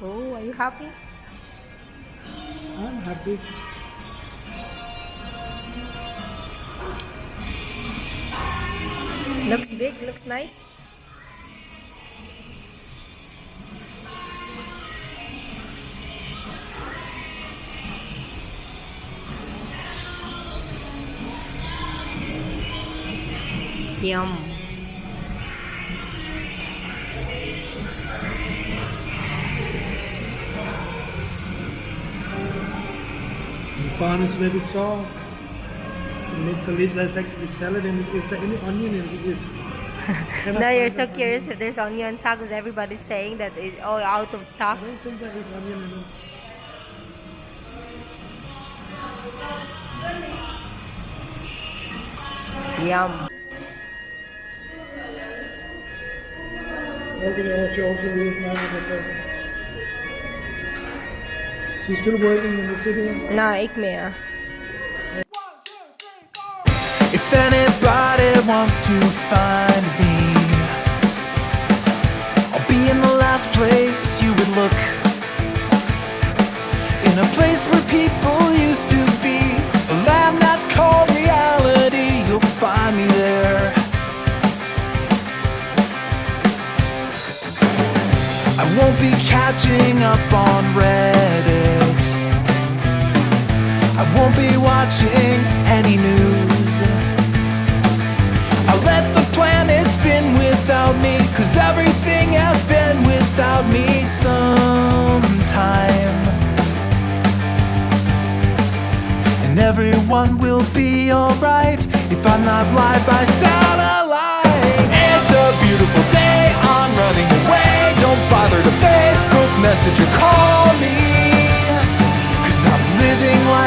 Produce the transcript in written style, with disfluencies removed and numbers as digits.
Oh, are you happy? I'm happy. Looks big, looks nice. Yum. The bun is very soft. You make the lid, there's actually salad and is there any onion in it? Is Now you're so curious if there's onions, huh? Because everybody's saying that it's all out of stock. I don't think there is onion in it. Yum. Okay, she also use my person. She's still working in the city. Na, ik meer. If anybody wants to find me, I'll be in the last place you would look. In a place where people used to be, a land that's called reality. You'll find me there. I won't be catching up on Reddit. I won't be watching any news. I'll let the planet spin without me, 'cause everything has been without me sometime. And everyone will be alright if I'm not live by satellite. It's a beautiful day, I'm running away. Don't bother to Facebook, message or call me, 'cause I'm living life